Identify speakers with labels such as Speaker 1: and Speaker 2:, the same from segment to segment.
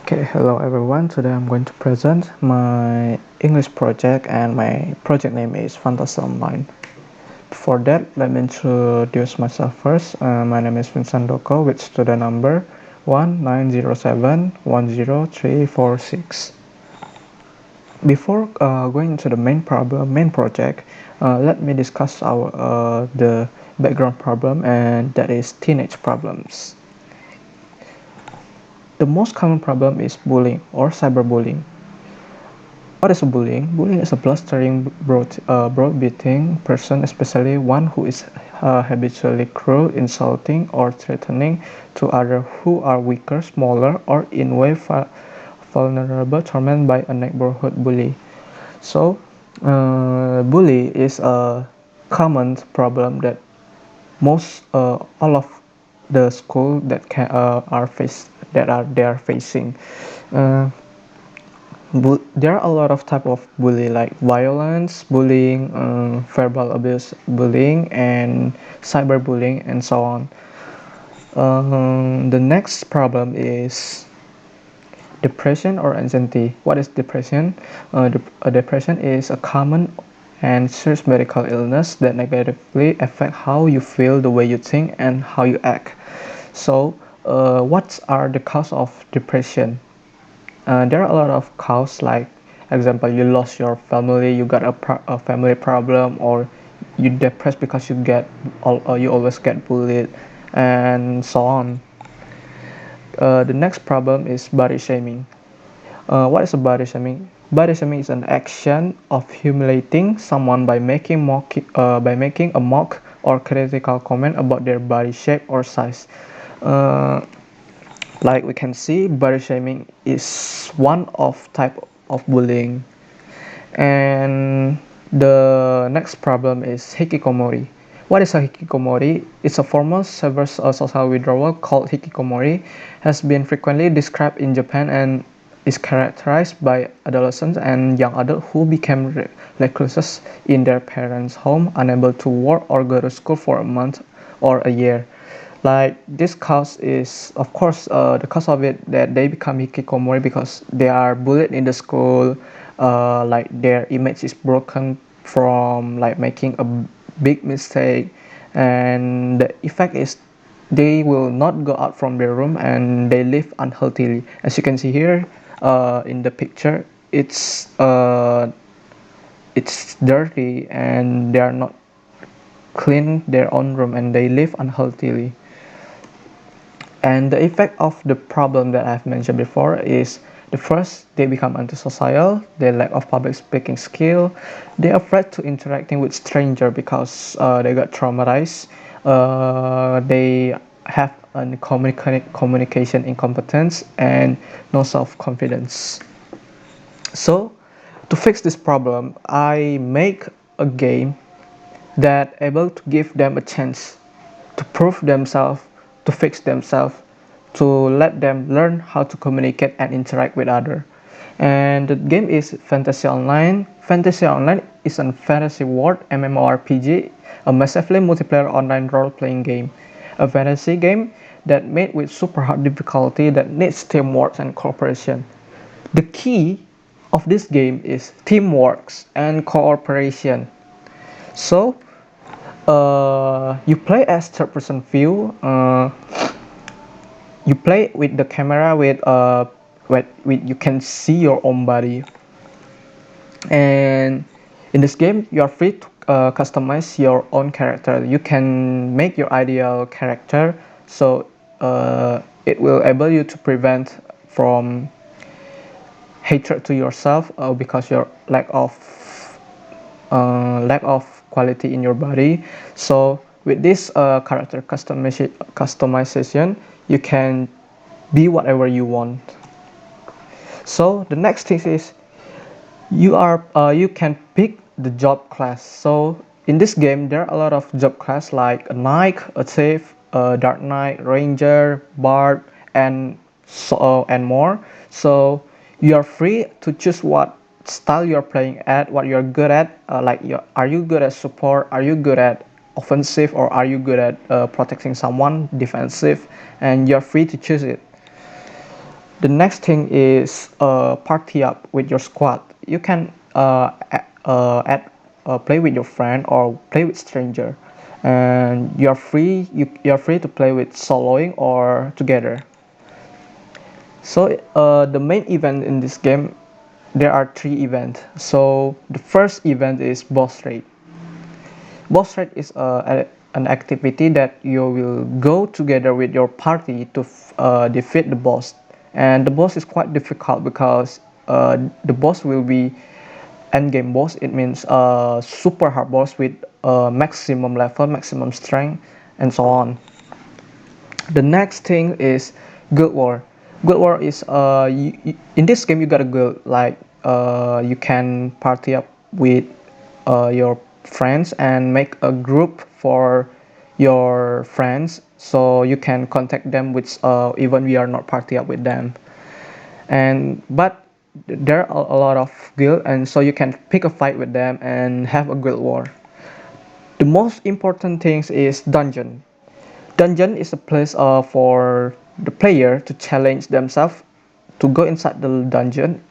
Speaker 1: Okay, hello everyone. Today I'm going to present my English project and my project name is Fantasy Online. Before that, let me introduce myself first. My name is Vincent Handoko with student number 1907100346. Before going into the main project, let me discuss the background problem, and that is teenage problems. The most common problem is bullying or cyberbullying. What is bullying? Bullying is a blustering, browbeating person, especially one who is habitually cruel, insulting, or threatening to others who are weaker, smaller, or in way vulnerable, tormented by a neighborhood bully. So, bully is a common problem that all of the school that they are facing. Uh, there are a lot of type of bully like violence bullying, verbal abuse bullying, and cyberbullying, and so on. The next problem is depression or anxiety. What is depression? Depression is a common and serious medical illness that negatively affect how you feel, the way you think, and how you act. So what are the cause of depression? There are a lot of causes, like example, you lost your family, you got a family problem, or you depressed because you always get bullied, and so on. The next problem is body shaming. What is a body shaming? Body shaming is an action of humiliating someone by making a mock or critical comment about their body shape or size. Uh, like we can see, body shaming is one of type of bullying. And the next problem is hikikomori. What is a hikikomori? It's a form of severe social withdrawal called hikikomori, has been frequently described in Japan, and is characterized by adolescents and young adults who became recluses in their parents' home, unable to work or go to school for a month or a year. Like this cause is, of course, the cause of it that they become hikikomori because they are bullied in the school, like their image is broken from like making a big mistake, and the effect is they will not go out from their room and they live unhealthily. As you can see here, in the picture, it's dirty and they are not clean their own room and they live unhealthily. And the effect of the problem that I've mentioned before is the first, they become antisocial, they lack of public speaking skill, they're afraid to interacting with stranger because they got traumatized, they have a communication incompetence and no self-confidence. So to fix this problem, I make a game that able to give them a chance to prove themselves, to fix themselves, to let them learn how to communicate and interact with others. And the game is Fantasy Online. Fantasy Online is a fantasy world MMORPG, a massively multiplayer online role-playing game. A fantasy game that made with super hard difficulty that needs teamwork and cooperation. The key of this game is teamwork and cooperation. So you play as third person view. You play with the camera with you can see your own body, and in this game you are free to customize your own character. You can make your ideal character, so it will able you to prevent from hatred to yourself, because your lack of quality in your body. So with this character customization, you can be whatever you want. So the next thing is you can pick the job class. So in this game there are a lot of job class like a knight, a thief, a dark knight, ranger, bard, and more. So you are free to choose what style you're playing at, what you're good at. Are you good at support, are you good at offensive, or are you good at protecting someone, defensive, and you're free to choose it. The next thing is party up with your squad. You can play with your friend or play with stranger, and you're free to play with soloing or together. So the main event in this game, there are three events. So the first event is boss raid. Boss raid is an activity that you will go together with your party to defeat the boss. And the boss is quite difficult because the boss will be end game boss. It means super hard boss with maximum level, maximum strength, and so on. The next thing is guild war. Guild war is in this game you got a guild, like you can party up with your friends and make a group for your friends, so you can contact them with even we are not party up with them. And but there are a lot of guild, and so you can pick a fight with them and have a guild war. The most important things is dungeon. Dungeon is a place for the player to challenge themselves to go inside the dungeon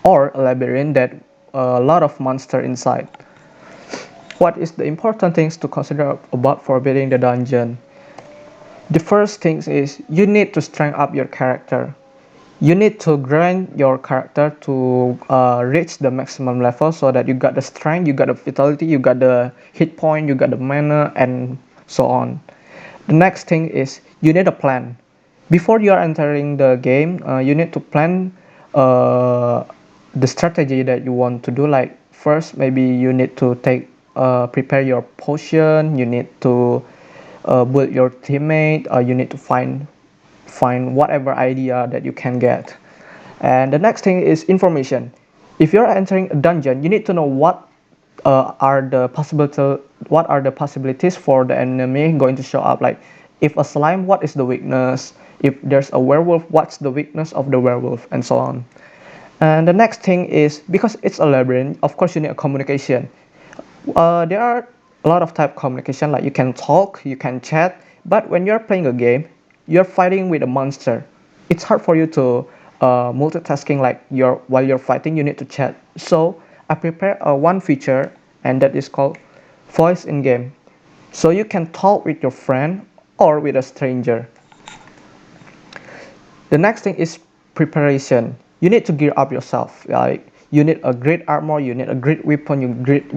Speaker 1: or a labyrinth that a lot of monster inside. What is the important things to consider about forbidding the dungeon? The first thing is you need to strengthen up your character. You need to grind your character to reach the maximum level so that you got the strength, you got the vitality, you got the hit point, you got the mana, and so on. The next thing is you need a plan. Before you are entering the game, you need to plan uh, the strategy that you want to do. Like first, maybe you need to prepare your potion. You need to build your teammate. You need to find whatever idea that you can get. And the next thing is information. If you're entering a dungeon, you need to know what are the possibilities for the enemy going to show up. Like if a slime, what is the weakness? If there's a werewolf, what's the weakness of the werewolf, and so on. And the next thing is because it's a labyrinth, of course you need a communication. There are a lot of type of communication, like you can talk, you can chat, but when you're playing a game, you're fighting with a monster. It's hard for you to multitasking, like while you're fighting you need to chat. So I prepare one feature, and that is called voice in game. So you can talk with your friend or with a stranger. The next thing is preparation. You need to gear up yourself. Like you need a great armor, you need a great weapon, you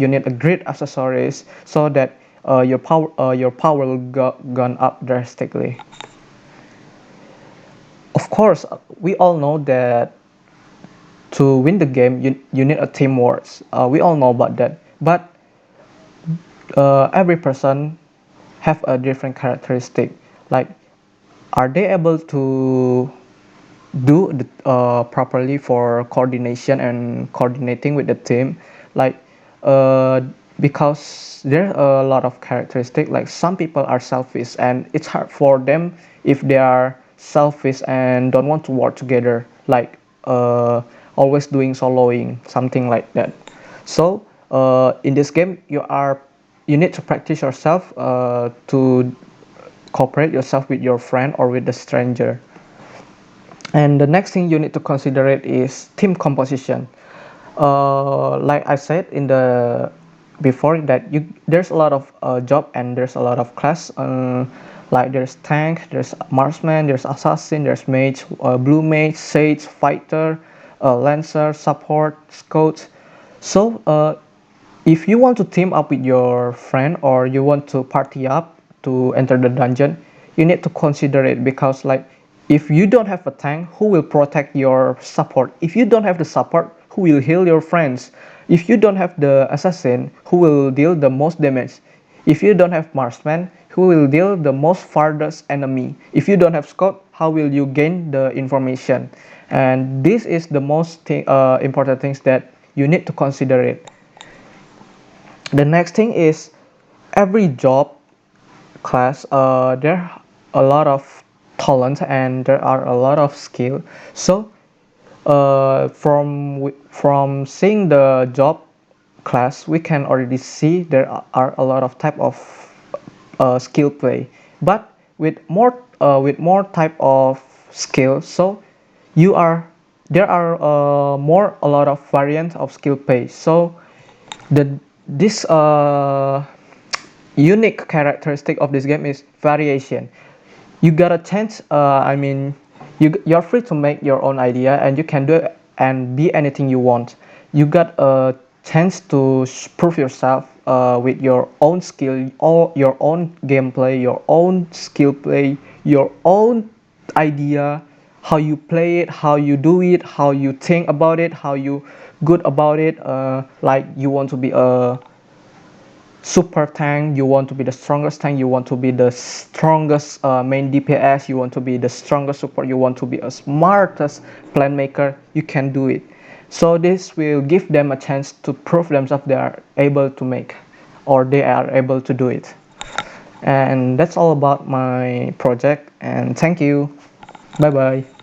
Speaker 1: need a great accessories so that your power will gone up drastically. Of course, we all know that to win the game, you need a teamwork. We all know about that. But every person have a different characteristic. Like, are they able to do properly for coordination and coordinating with the team? Like, uh, because there are a lot of characteristics. Like some people are selfish, and it's hard for them if they are selfish and don't want to work together. Like always doing soloing, something like that. So in this game, you need to practice yourself to cooperate yourself with your friend or with the stranger. And the next thing you need to consider it is team composition. Like I said in the before that there's a lot of job and there's a lot of class. Like there's tank, there's marksman, there's assassin, there's mage, blue mage, sage, fighter, lancer, support, scout. So if you want to team up with your friend or you want to party up to enter the dungeon, you need to consider it because like if you don't have a tank, who will protect your support? If you don't have the support, who will heal your friends? If you don't have the assassin, who will deal the most damage? If you don't have marksman, who will deal the most farthest enemy? If you don't have scout, how will you gain the information? And this is the important things that you need to consider it. The next thing is every job class there are a lot of talent and there are a lot of skill. So from seeing the job class we can already see there are a lot of type of skill play, but with more type of skill. So you are there are more a lot of variants of skill base. So the this unique characteristic of this game is variation. You got a chance. You're free to make your own idea, and you can do it and be anything you want. You got a chance to prove yourself with your own skill, or your own gameplay, your own skill play, your own idea, how you play it, how you do it, how you think about it, how you good about it. Like you want to be a super tank, you want to be the strongest tank, you want to be the strongest main DPS, you want to be the strongest support, you want to be a smartest plan maker, you can do it. So this will give them a chance to prove themselves they are able to make, or they are able to do it. And that's all about my project, and thank you. Bye bye.